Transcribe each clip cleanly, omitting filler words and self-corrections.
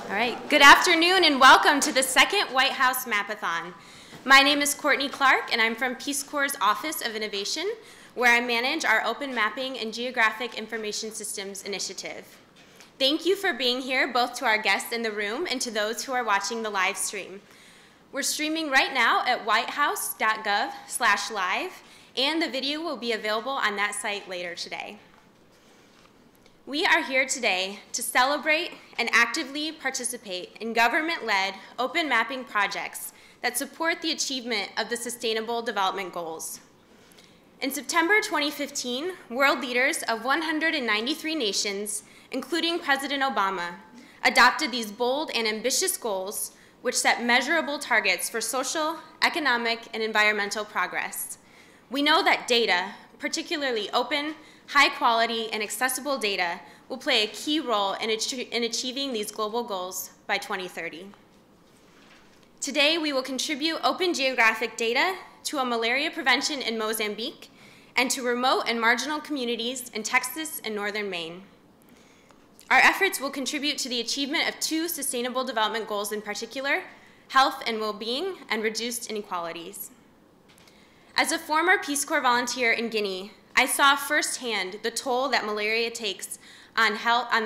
All right, good afternoon and welcome to the second White House Mapathon. My name is Courtney Clark and I'm from Peace Corps' Office of Innovation, where I manage our Open Mapping and Geographic Information Systems initiative. Thank you for being here, both to our guests in the room and to those who are watching the live stream. We're streaming right now at whitehouse.gov/live, and the video will be available on that site later today. We are here today to celebrate and actively participate in government-led open mapping projects that support the achievement of the Sustainable Development Goals. In September 2015, world leaders of 193 nations, including President Obama, adopted these bold and ambitious goals which set measurable targets for social, economic, and environmental progress. We know that data, particularly open, high-quality, and accessible data, will play a key role in achieving these global goals by 2030. Today, we will contribute open geographic data to a malaria prevention in Mozambique and to remote and marginal communities in Texas and northern Maine. Our efforts will contribute to the achievement of two Sustainable Development Goals in particular, health and well-being and reduced inequalities. As a former Peace Corps volunteer in Guinea, I saw firsthand the toll that malaria takes on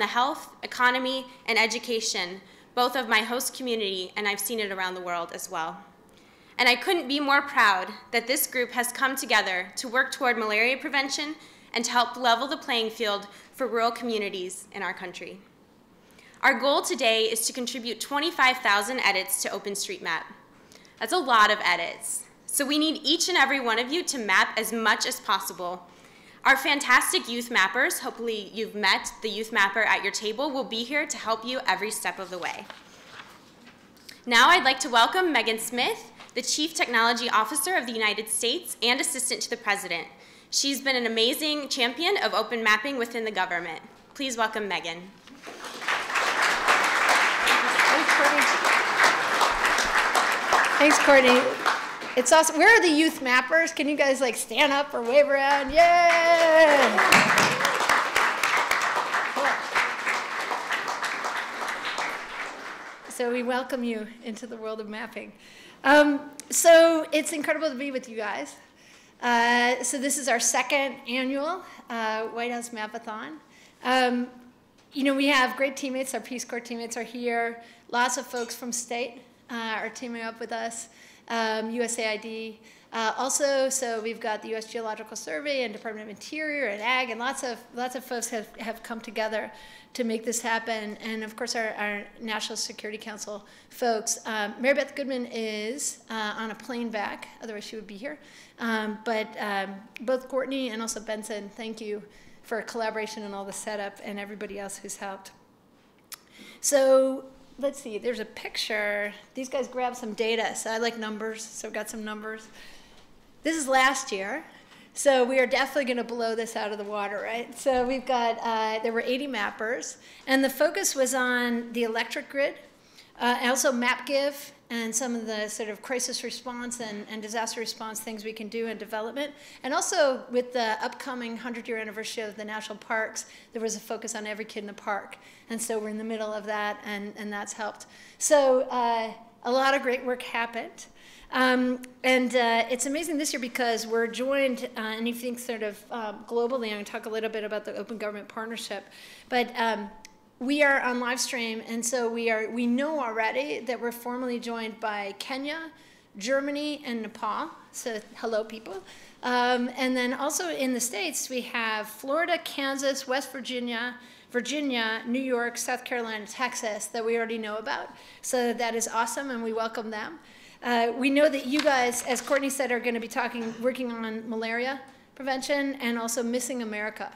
the health, economy, and education, both of my host community, and I've seen it around the world as well. And I couldn't be more proud that this group has come together to work toward malaria prevention and to help level the playing field for rural communities in our country. Our goal today is to contribute 25,000 edits to OpenStreetMap. That's a lot of edits. So we need each and every one of you to map as much as possible. Our fantastic youth mappers, hopefully you've met the youth mapper at your table, will be here to help you every step of the way. Now I'd like to welcome Megan Smith, the Chief Technology Officer of the United States and Assistant to the President. She's been an amazing champion of open mapping within the government. Please welcome Megan. Thanks, Courtney. It's awesome. Where are the youth mappers? Can you guys like stand up or wave around? Yay! Cool. So we welcome you into the world of mapping. So it's incredible to be with you guys. So this is our second annual White House Mapathon. You know, we have great teammates. Our Peace Corps teammates are here. Lots of folks from state are teaming up with us. USAID. So we've got the U.S. Geological Survey and Department of Interior and Ag, and lots of folks have come together to make this happen. And of course, our National Security Council folks. Mary Beth Goodman is on a plane back, otherwise she would be here. But both Courtney and also Benson, thank you for collaboration and all the setup, and everybody else who's helped. So let's see, there's a picture. These guys grabbed some data, so I like numbers, so I've got some numbers. This is last year, so we are definitely gonna blow this out of the water, right? So we've got, there were 80 mappers, and the focus was on the electric grid, and also MapGive, and some of the sort of crisis response and disaster response things we can do in development. And also with the upcoming 100-year anniversary of the national parks, there was a focus on every kid in the park. And so we're in the middle of that, and that's helped. So a lot of great work happened. It's amazing this year because we're joined, and you think sort of globally, I'm gonna talk a little bit about the Open Government Partnership, but we are on live stream, and so we know already that we're formally joined by Kenya, Germany, and Nepal. So hello, people. And then also in the States, we have Florida, Kansas, West Virginia, New York, South Carolina, Texas that we already know about. So that is awesome, and we welcome them. We know that you guys, as Courtney said, are going to be working on malaria prevention and also Missing America.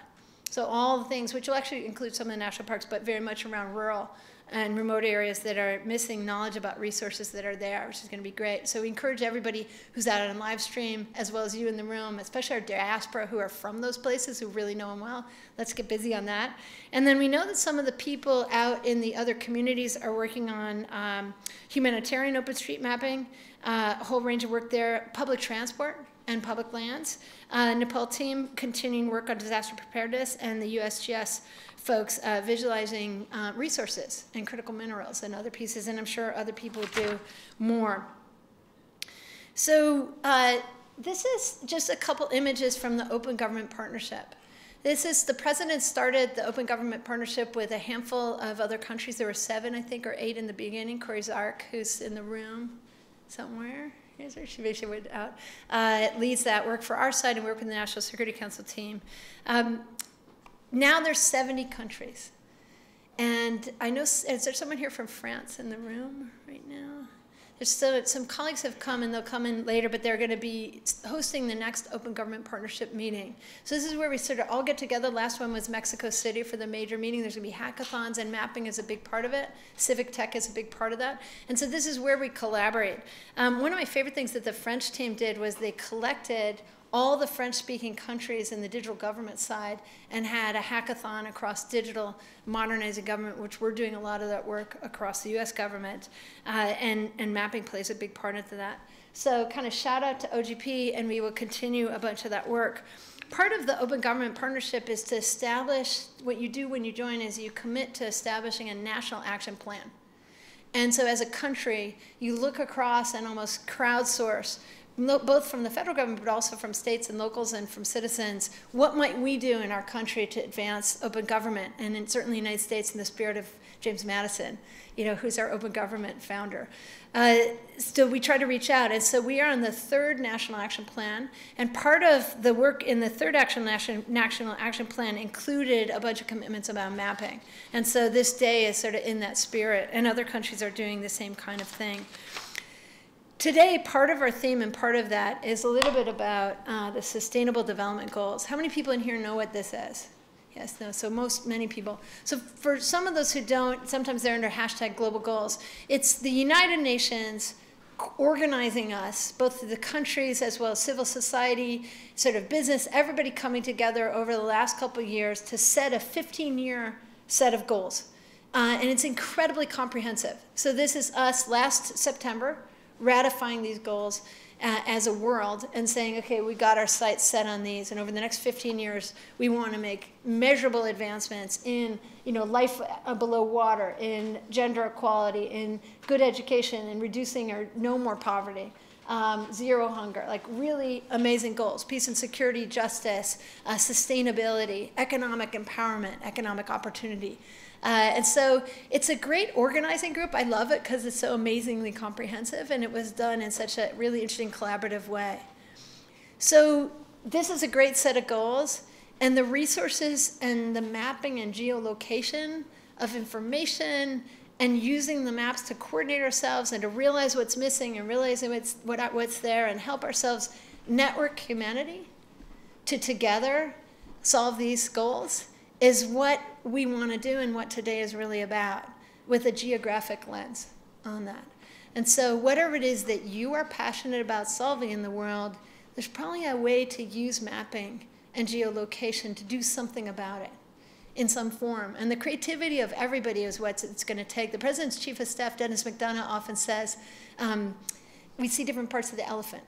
So all the things, which will actually include some of the national parks, but very much around rural and remote areas that are missing knowledge about resources that are there, which is going to be great. So we encourage everybody who's out on live stream, as well as you in the room, especially our diaspora who are from those places who really know them well. Let's get busy on that. And then we know that some of the people out in the other communities are working on humanitarian open street mapping, a whole range of work there, public transport. and public lands. Nepal team continuing work on disaster preparedness, and the USGS folks visualizing resources and critical minerals and other pieces, and I'm sure other people do more. So this is just a couple images from the Open Government Partnership. This is, the president started the Open Government Partnership with a handful of other countries. There were 7, I think, or 8 in the beginning. Corey Zark, who's in the room somewhere, she basically went out, leads that work for our side and work with the National Security Council team. Now there's 70 countries. And I know, is there someone here from France in the room right now? There's some colleagues have come, and they'll come in later, but they're going to be hosting the next Open Government Partnership meeting. So this is where we sort of all get together. Last one was Mexico City for the major meeting. There's going to be hackathons, and mapping is a big part of it. Civic tech is a big part of that. And so this is where we collaborate. One of my favorite things that the French team did was they collected all the French-speaking countries in the digital government side and had a hackathon across digital modernizing government, which we're doing a lot of that work across the US government, and mapping plays a big part into that. So kind of shout out to OGP, and we will continue a bunch of that work. Part of the Open Government Partnership is to establish, what you do when you join is you commit to establishing a national action plan. And so as a country, you look across and almost crowdsource, both from the federal government, but also from states and locals and from citizens, what might we do in our country to advance open government? And certainly the United States, in the spirit of James Madison, who's our open government founder. So we try to reach out. And so we are on the 3rd National Action Plan. And part of the work in the 3rd National Action Plan included a bunch of commitments about mapping. And so this day is sort of in that spirit. And other countries are doing the same kind of thing. Today, part of our theme and part of that is a little bit about the Sustainable Development Goals. How many people in here know what this is? Yes, no, so many people. So for some of those who don't, sometimes they're under hashtag global goals. It's the United Nations organizing us, both the countries as well as civil society, sort of business, everybody coming together over the last couple of years to set a 15-year set of goals. And it's incredibly comprehensive. So this is us last September, ratifying these goals as a world and saying, okay, we got our sights set on these, and over the next 15 years, we want to make measurable advancements in life below water, in gender equality, in good education, in reducing or no more poverty, zero hunger, like really amazing goals, peace and security, justice, sustainability, economic empowerment, economic opportunity. And so it's a great organizing group. I love it because it's so amazingly comprehensive, and it was done in such a really interesting collaborative way. So this is a great set of goals, and the resources and the mapping and geolocation of information and using the maps to coordinate ourselves and to realize what's missing and realizing what's there and help ourselves network humanity to together solve these goals is what we want to do and what today is really about, with a geographic lens on that. And so whatever it is that you are passionate about solving in the world, there's probably a way to use mapping and geolocation to do something about it in some form. And the creativity of everybody is what it's going to take. The President's Chief of Staff, Dennis McDonough, often says, we see different parts of the elephant.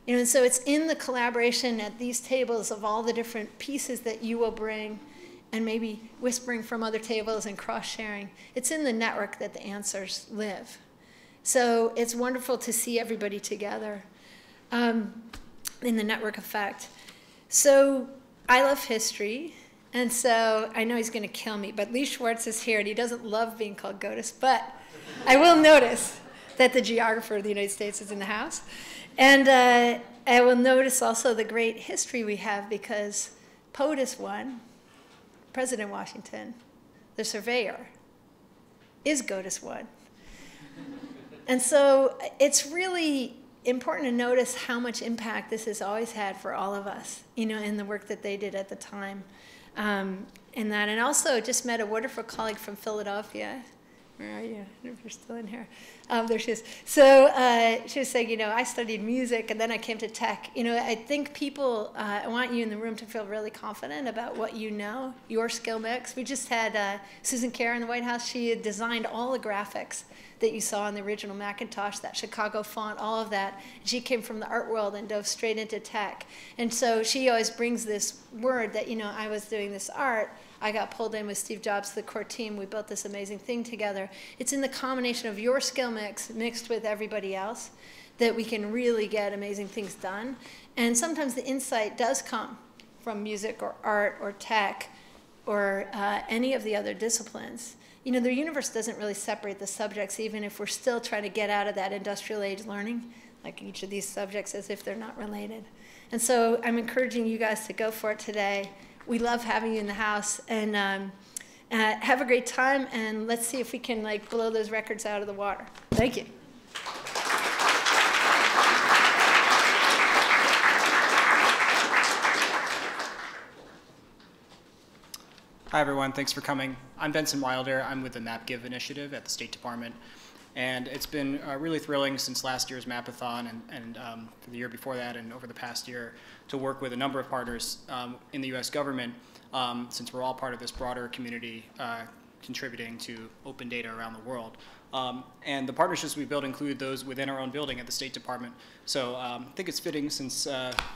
And so it's in the collaboration at these tables of all the different pieces that you will bring, and maybe whispering from other tables and cross-sharing. It's in the network that the answers live. So it's wonderful to see everybody together in the network effect. So I love history, and so I know he's going to kill me, but Lee Schwartz is here, and he doesn't love being called GOTUS, but I will notice that the geographer of the United States is in the house. And I will notice also the great history we have, because POTUS won, President Washington, the surveyor, is GOTUS one. And so it's really important to notice how much impact this has always had for all of us, in the work that they did at the time. And also just met a wonderful colleague from Philadelphia Where are you? I don't know if you're still in here. There she is. So she was saying, I studied music and then I came to tech. I think people, I want you in the room to feel really confident about what you know, your skill mix. We just had Susan Kerr in the White House. She had designed all the graphics that you saw in the original Macintosh, that Chicago font, all of that. She came from the art world and dove straight into tech. And so she always brings this word that, I was doing this art. I got pulled in with Steve Jobs, the core team. We built this amazing thing together. It's in the combination of your skill mix mixed with everybody else that we can really get amazing things done. And sometimes the insight does come from music or art or tech or any of the other disciplines. The universe doesn't really separate the subjects, even if we're still trying to get out of that industrial age learning, like each of these subjects, as if they're not related. And so I'm encouraging you guys to go for it today. We love having you in the house, and have a great time, and let's see if we can blow those records out of the water. Thank you. Hi, everyone. Thanks for coming. I'm Benson Wilder. I'm with the MapGive initiative at the State Department. And it's been really thrilling since last year's Mapathon and for the year before that and over the past year to work with a number of partners in the US government since we're all part of this broader community contributing to open data around the world. And the partnerships we build include those within our own building at the State Department. So I think it's fitting, since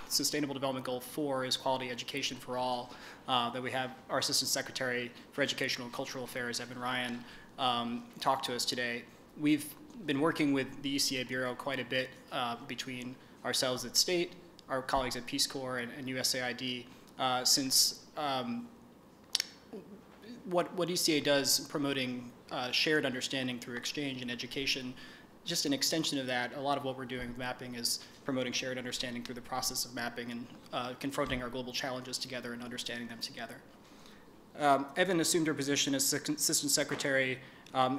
Sustainable Development Goal 4 is quality education for all, that we have our Assistant Secretary for Educational and Cultural Affairs, Evan Ryan, talk to us today. We've been working with the ECA Bureau quite a bit between ourselves at State, our colleagues at Peace Corps, and USAID since what ECA does promoting shared understanding through exchange and education. Just an extension of that, a lot of what we're doing with mapping is promoting shared understanding through the process of mapping and confronting our global challenges together and understanding them together. Evan assumed her position as Assistant Secretary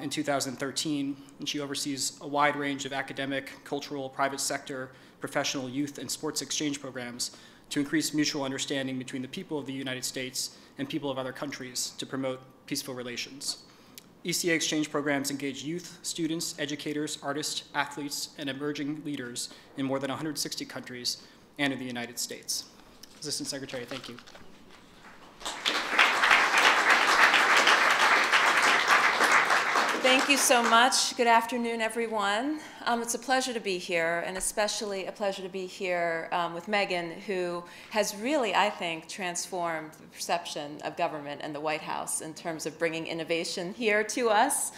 in 2013, and she oversees a wide range of academic, cultural, private sector, professional, youth, and sports exchange programs to increase mutual understanding between the people of the United States and people of other countries to promote peaceful relations. ECA exchange programs engage youth, students, educators, artists, athletes, and emerging leaders in more than 160 countries and in the United States. Assistant Secretary, thank you. Thank you so much. Good afternoon, everyone. It's a pleasure to be here, and especially a pleasure to be here with Megan, who has really, I think, transformed the perception of government and the White House in terms of bringing innovation here to us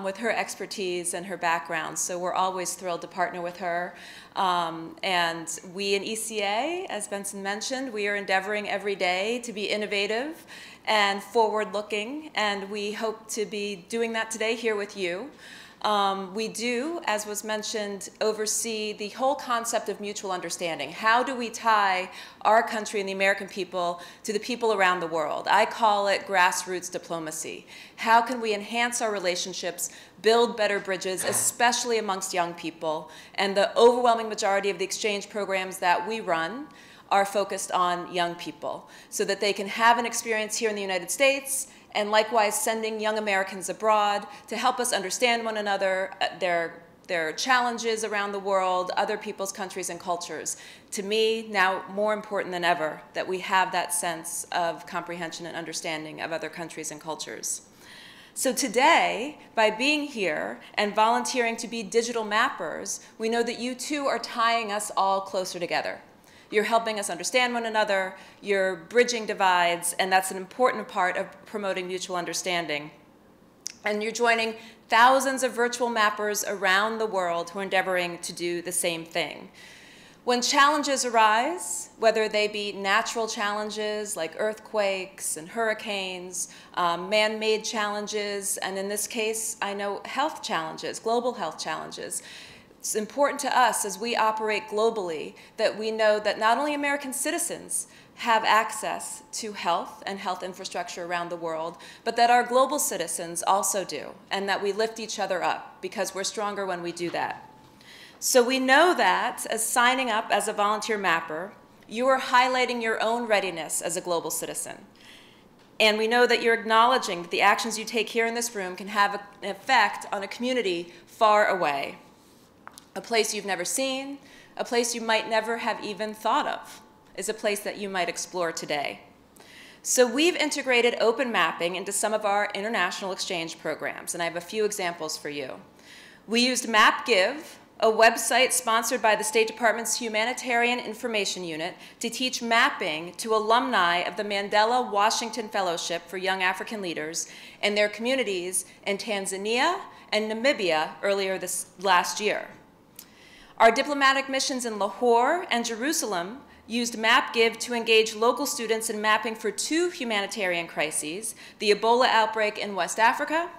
with her expertise and her background. So we're always thrilled to partner with her. And we in ECA, as Benson mentioned, we are endeavoring every day to be innovative and forward-looking, and we hope to be doing that today here with you. We do, as was mentioned, oversee the whole concept of mutual understanding. How do we tie our country and the American people to the people around the world? I call it grassroots diplomacy. How can we enhance our relationships, build better bridges, especially amongst young people? And the overwhelming majority of the exchange programs that we run are focused on young people so that they can have an experience here in the United States, and likewise sending young Americans abroad to help us understand one another, their challenges around the world, other people's countries and cultures. To me, now more important than ever, that we have that sense of comprehension and understanding of other countries and cultures. So today, by being here and volunteering to be digital mappers, we know that you too are tying us all closer together. You're helping us understand one another, you're bridging divides, and that's an important part of promoting mutual understanding. And you're joining thousands of virtual mappers around the world who are endeavoring to do the same thing. When challenges arise, whether they be natural challenges like earthquakes and hurricanes, man-made challenges, and in this case, I know health challenges, global health challenges, it's important to us as we operate globally that we know that not only American citizens have access to health and health infrastructure around the world, but that our global citizens also do, and that we lift each other up because we're stronger when we do that. So we know that as signing up as a volunteer mapper, you are highlighting your own readiness as a global citizen. And we know that you're acknowledging that the actions you take here in this room can have an effect on a community far away, a place you've never seen, a place you might never have even thought of, is a place that you might explore today. So we've integrated open mapping into some of our international exchange programs, and I have a few examples for you. We used MapGive, a website sponsored by the State Department's Humanitarian Information Unit, to teach mapping to alumni of the Mandela Washington Fellowship for Young African Leaders in their communities in Tanzania and Namibia earlier this last year. Our diplomatic missions in Lahore and Jerusalem used MapGive to engage local students in mapping for 2 humanitarian crises, the Ebola outbreak in West Africa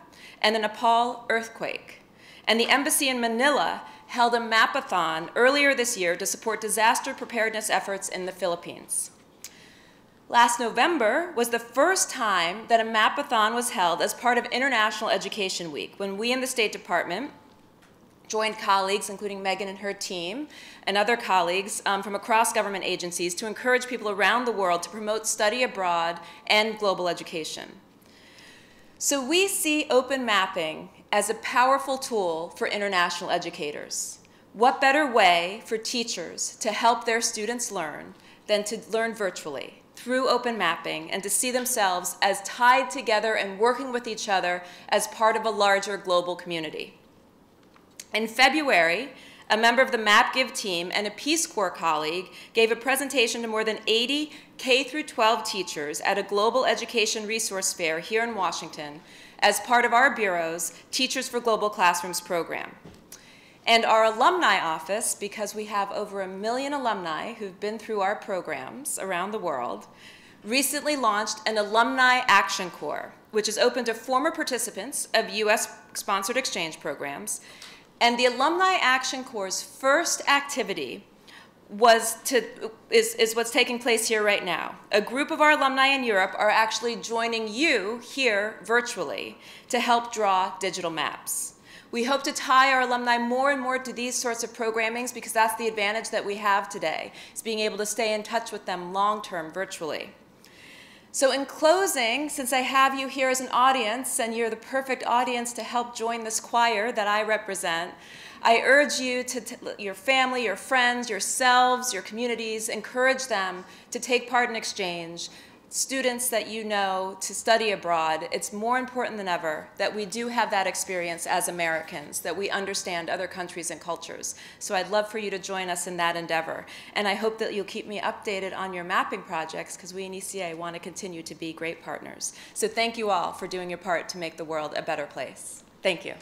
and the Nepal earthquake. And the embassy in Manila held a Mapathon earlier this year to support disaster preparedness efforts in the Philippines. Last November was the first time that a Mapathon was held as part of International Education Week, when we in the State Department joined colleagues, including Megan and her team, and other colleagues from across government agencies to encourage people around the world to promote study abroad and global education. So we see open mapping as a powerful tool for international educators. What better way for teachers to help their students learn than to learn virtually through open mapping and to see themselves as tied together and working with each other as part of a larger global community. In February, a member of the MapGive team and a Peace Corps colleague gave a presentation to more than 80 K-12 teachers at a global education resource fair here in Washington as part of our Bureau's Teachers for Global Classrooms program. And our alumni office, because we have over 1 million alumni who've been through our programs around the world, recently launched an Alumni Action Corps, which is open to former participants of US-sponsored exchange programs. And the Alumni Action Corps' first activity is what's taking place here right now. A group of our alumni in Europe are actually joining you here virtually to help draw digital maps. We hope to tie our alumni more and more to these sorts of programmings because that's the advantage that we have today, is being able to stay in touch with them long-term virtually. So in closing, since I have you here as an audience, and you're the perfect audience to help join this choir that I represent, I urge you your family, your friends, yourselves, your communities, encourage them to take part in exchange. Students that you know to study abroad, it's more important than ever that we do have that experience as Americans, that we understand other countries and cultures. So I'd love for you to join us in that endeavor. And I hope that you'll keep me updated on your mapping projects, because we in ECA want to continue to be great partners. So thank you all for doing your part to make the world a better place. Thank you.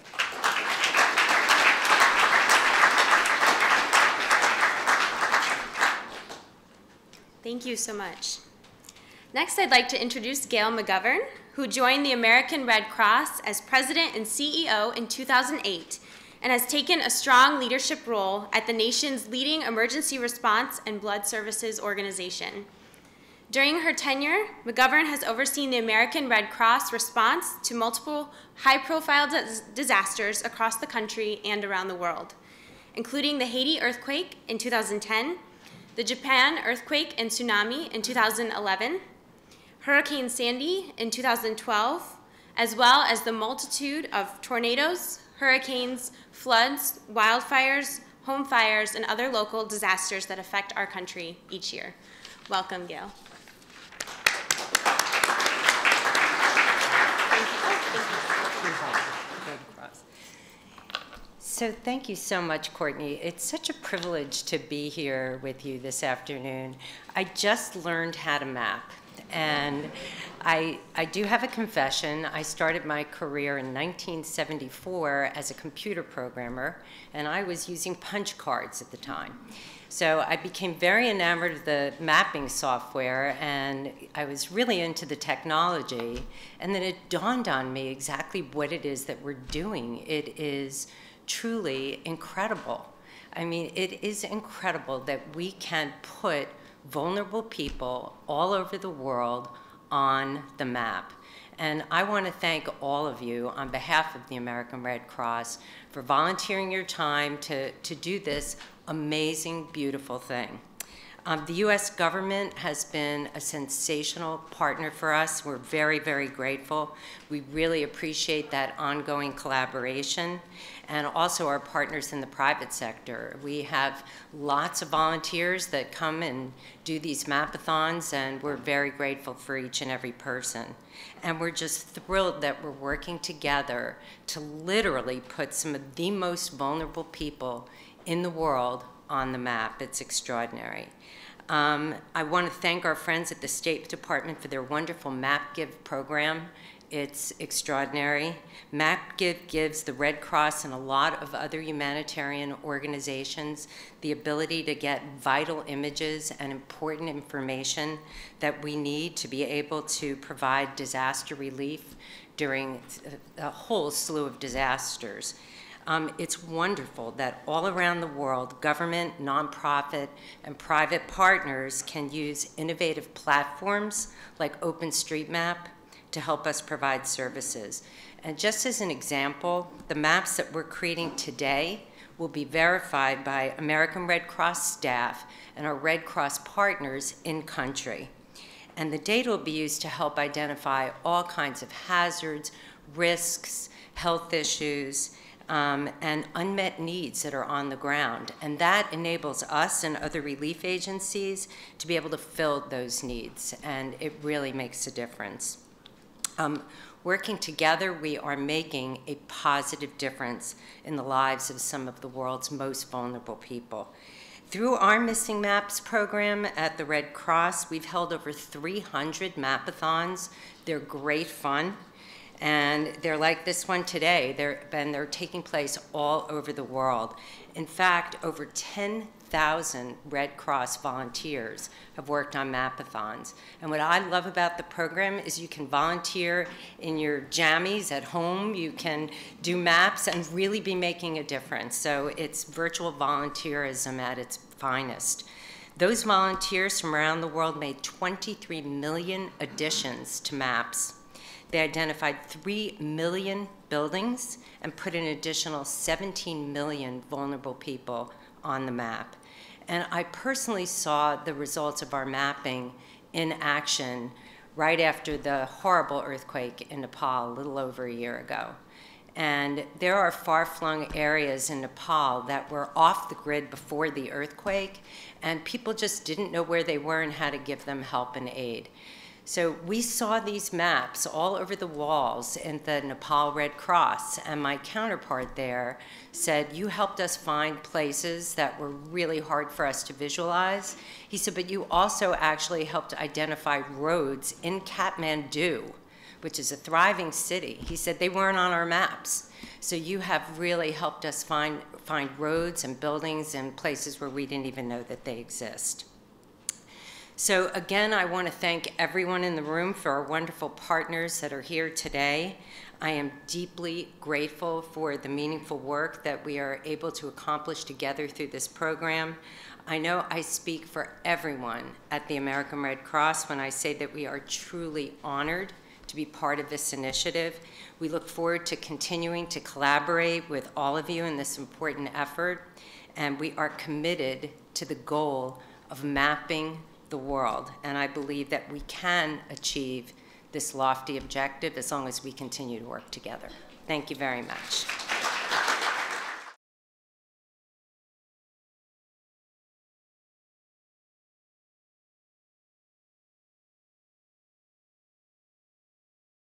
Thank you so much. Next, I'd like to introduce Gail McGovern, who joined the American Red Cross as president and CEO in 2008 and has taken a strong leadership role at the nation's leading emergency response and blood services organization. During her tenure, McGovern has overseen the American Red Cross response to multiple high-profile disasters across the country and around the world, including the Haiti earthquake in 2010, the Japan earthquake and tsunami in 2011, Hurricane Sandy in 2012, as well as the multitude of tornadoes, hurricanes, floods, wildfires, home fires, and other local disasters that affect our country each year. Welcome, Gail. So thank you so much, Courtney. It's such a privilege to be here with you this afternoon. I just learned how to map, and I do have a confession. I started my career in 1974 as a computer programmer, and I was using punch cards at the time. So I became very enamored of the mapping software, and I was really into the technology. And then it dawned on me exactly what it is that we're doing. It is truly incredible. I mean, it is incredible that we can put vulnerable people all over the world on the map. And I want to thank all of you on behalf of the American Red Cross for volunteering your time to do this amazing, beautiful thing. The U.S. government has been a sensational partner for us. We're very, very grateful. We really appreciate that ongoing collaboration, and also our partners in the private sector. We have lots of volunteers that come and do these mapathons, and we're very grateful for each and every person. And we're just thrilled that we're working together to literally put some of the most vulnerable people in the world on the map. It's extraordinary. I want to thank our friends at the State Department for their wonderful MapGive program. It's extraordinary. MapGive gives the Red Cross and a lot of other humanitarian organizations the ability to get vital images and important information that we need to be able to provide disaster relief during a whole slew of disasters. It's wonderful that all around the world, government, nonprofit, and private partners can use innovative platforms like OpenStreetMap to help us provide services. And just as an example, the maps that we're creating today will be verified by American Red Cross staff and our Red Cross partners in country. And the data will be used to help identify all kinds of hazards, risks, health issues, and unmet needs that are on the ground. And that enables us and other relief agencies to be able to fill those needs, and it really makes a difference. Working together, we are making a positive difference in the lives of some of the world's most vulnerable people. Through our Missing Maps program at the Red Cross, we've held over 300 mapathons. They're great fun. And they're like this one today. They're taking place all over the world. In fact, over 10,000 Red Cross volunteers have worked on mapathons. And what I love about the program is you can volunteer in your jammies at home. You can do maps and really be making a difference. So it's virtual volunteerism at its finest. Those volunteers from around the world made 23 million additions to maps. They identified 3 million buildings and put an additional 17 million vulnerable people on the map. And I personally saw the results of our mapping in action right after the horrible earthquake in Nepal a little over a year ago. And there are far-flung areas in Nepal that were off the grid before the earthquake, and people just didn't know where they were and how to give them help and aid. So we saw these maps all over the walls in the Nepal Red Cross, and my counterpart there said, you helped us find places that were really hard for us to visualize. He said, but you also actually helped identify roads in Kathmandu, which is a thriving city. He said, they weren't on our maps. So you have really helped us find roads and buildings and places where we didn't even know that they exist. So again, I want to thank everyone in the room for our wonderful partners that are here today. I am deeply grateful for the meaningful work that we are able to accomplish together through this program. I know I speak for everyone at the American Red Cross when I say that we are truly honored to be part of this initiative. We look forward to continuing to collaborate with all of you in this important effort, and we are committed to the goal of mapping the world, and I believe that we can achieve this lofty objective as long as we continue to work together. Thank you very much.